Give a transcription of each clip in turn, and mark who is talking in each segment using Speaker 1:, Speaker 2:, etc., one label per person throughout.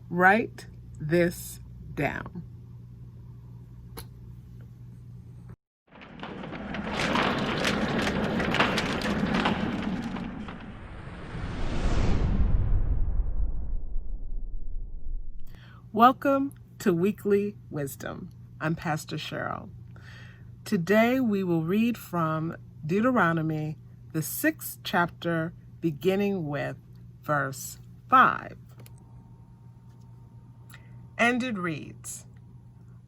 Speaker 1: Write this down. Welcome to Weekly Wisdom. I'm Pastor Cheryl. Today we will read from Deuteronomy, the 6th chapter, beginning with verse 5. And it reads,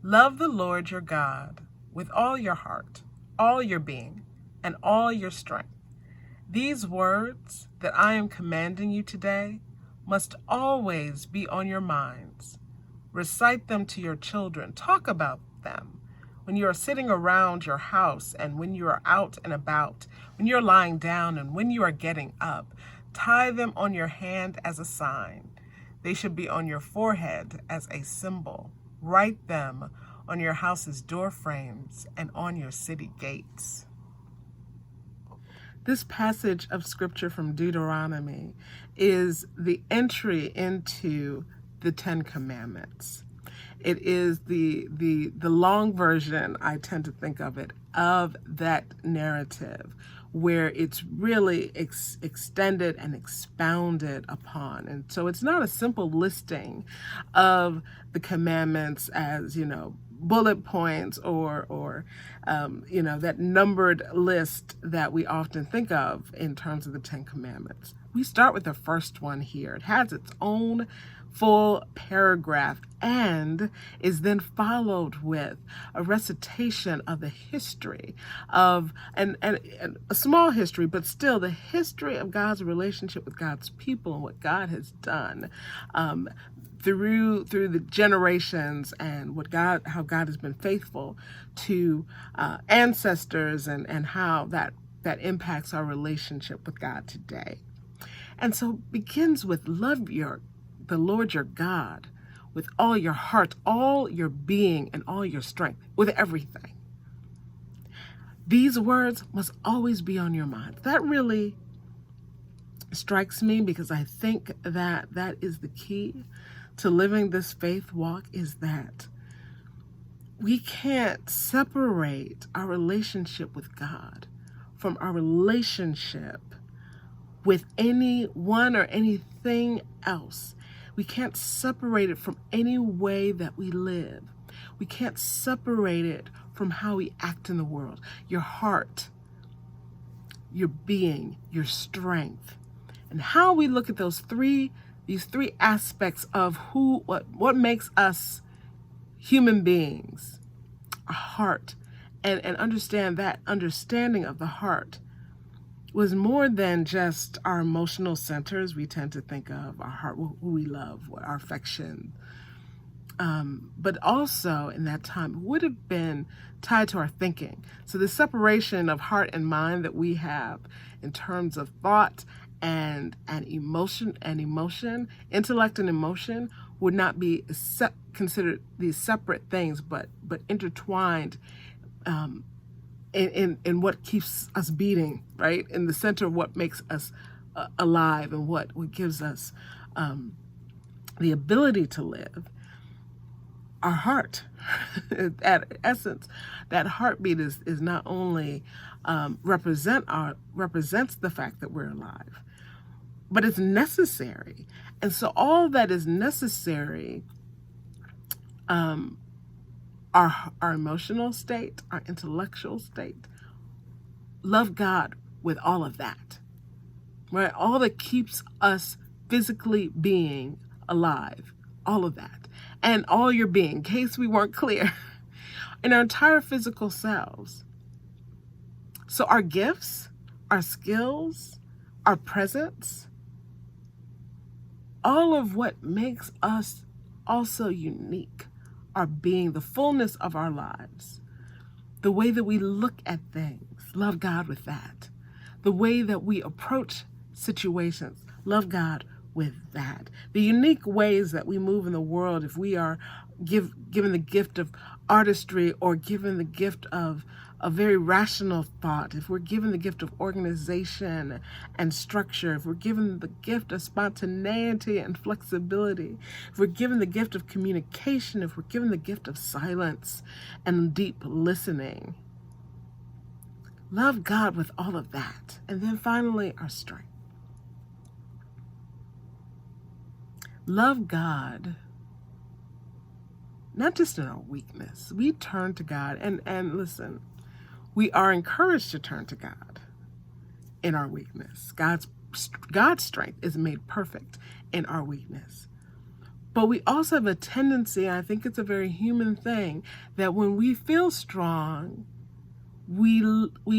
Speaker 1: "Love the Lord your God with all your heart, all your being, and all your strength. These words that I am commanding you today must always be on your minds. Recite them to your children. Talk about them when you are sitting around your house and when you are out and about, when you're lying down and when you are getting up. Tie them on your hand as a sign. They should be on your forehead as a symbol. Write them on your house's door frames and on your city gates." This passage of scripture from Deuteronomy is the entry into the Ten Commandments. It is the long version, I tend to think of it, of that narrative where it's really extended and expounded upon. And so it's not a simple listing of the commandments as, bullet points or that numbered list that we often think of in terms of the Ten Commandments. We start with the first one here. It has its own full paragraph and is then followed with a recitation of the history of, and a small history, but still the history of God's relationship with God's people and what God has done through the generations, and how God has been faithful to ancestors, and how that impacts our relationship with God today. And so begins with love the Lord your God with all your heart, all your being, and all your strength, with everything. These words must always be on your mind. That really strikes me because I think that is the key to living this faith walk, is that we can't separate our relationship with God from our relationship with anyone or anything else. We can't separate it from any way that we live. We can't separate it from how we act in the world. Your heart, your being, your strength, and how we look at these three aspects of what makes us human beings, our heart, and understanding of the heart was more than just our emotional centers. We tend to think of our heart, who we love, our affection, but also in that time would have been tied to our thinking. So the separation of heart and mind that we have in terms of thought and emotion, intellect and emotion, would not be considered these separate things, but intertwined in what keeps us beating, right? In the center of what makes us alive, and what gives us the ability to live. Our heart, at essence, that heartbeat is not only represents the fact that we're alive, but it's necessary. And so all that is necessary, our emotional state, our intellectual state, love God with all of that, right? All that keeps us physically being alive, all of that, and all your being, in case we weren't clear, in our entire physical selves. So our gifts, our skills, our presence, all of what makes us also unique, our being, the fullness of our lives, the way that we look at things, love God with that. The way that we approach situations, love God with that. The unique ways that we move in the world, if we are given the gift of artistry or given the gift of a very rational thought, if we're given the gift of organization and structure, if we're given the gift of spontaneity and flexibility, if we're given the gift of communication, if we're given the gift of silence and deep listening, love God with all of that. And then finally, our strength. Love God, not just in our weakness. We turn to God, and listen, we are encouraged to turn to God in our weakness. God's strength is made perfect in our weakness. But we also have a tendency, I think it's a very human thing, that when we feel strong, we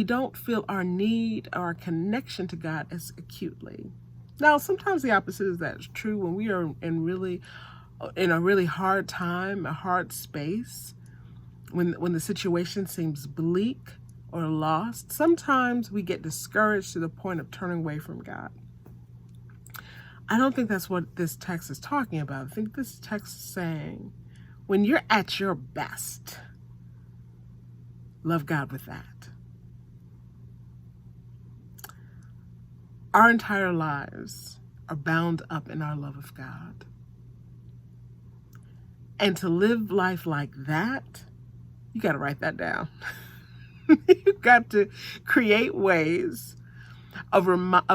Speaker 1: don't feel our need or our connection to God as acutely. Now, sometimes the opposite is that it's true. When we are in a really hard time, a hard space, when the situation seems bleak or lost, sometimes we get discouraged to the point of turning away from God. I don't think that's what this text is talking about. I think this text is saying, when you're at your best, love God with that. Our entire lives are bound up in our love of God. And to live life like that, you got to write that down. You've got to create ways of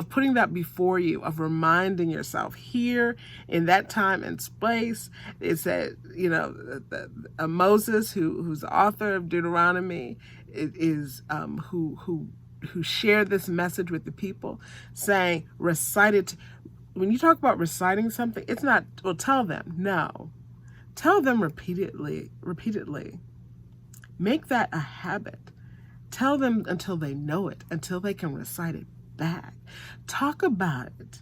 Speaker 1: putting that before you, of reminding yourself here in that time and space. It said, Moses, who's the author of Deuteronomy, is who shared this message with the people, saying, recite it. When you talk about reciting something, it's not, well, tell them. No. Tell them repeatedly. Make that a habit. Tell them until they know it, until they can recite it back. Talk about it.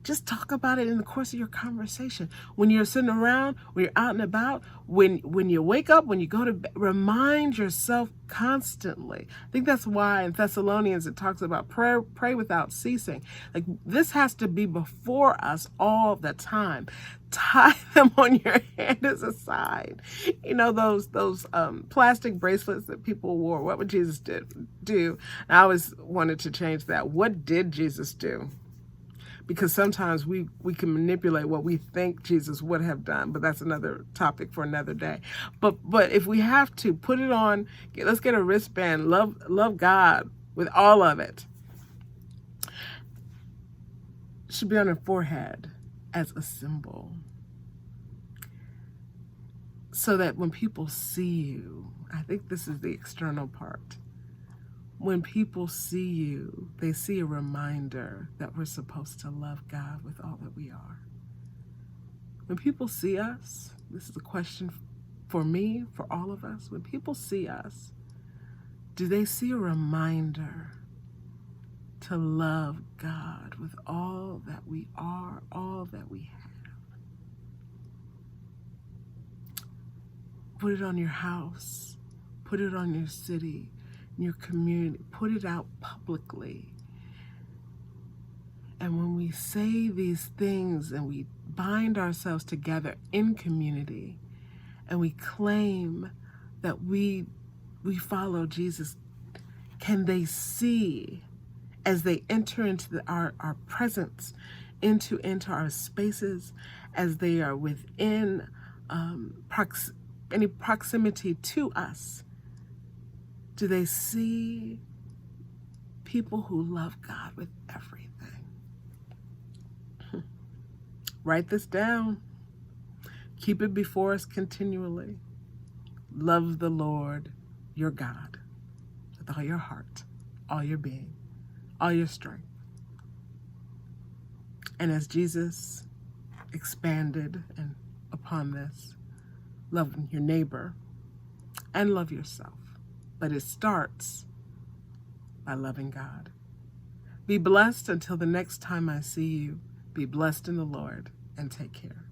Speaker 1: Just talk about it in the course of your conversation. When you're sitting around, when you're out and about, when you wake up, when you go to bed, remind yourself constantly. I think that's why in Thessalonians it talks about pray without ceasing. Like, this has to be before us all the time. Tie them on your hand as a sign. Those plastic bracelets that people wore. What would Jesus do? I always wanted to change that. What did Jesus do? Because sometimes we can manipulate what we think Jesus would have done, but that's another topic for another day. But if we have to put it on, let's get a wristband. Love God with all of it. It should be on your forehead as a symbol, so that when people see you, I think this is the external part. When people see you, they see a reminder that we're supposed to love God with all that we are. When people see us, this is a question for me, for all of us. When people see us, do they see a reminder to love God with all that we are, all that we have? Put it on your house. Put it on your city, in your community. Put it out publicly. And when we say these things and we bind ourselves together in community and we claim that we follow Jesus, can they see as they enter into our presence, into our spaces, as they are within any proximity to us? Do they see people who love God with everything? Write this down. Keep it before us continually. Love the Lord your God with all your heart, all your being, all your strength. And as Jesus expanded upon this, love your neighbor and love yourself. But it starts by loving God. Be blessed until the next time I see you. Be blessed in the Lord and take care.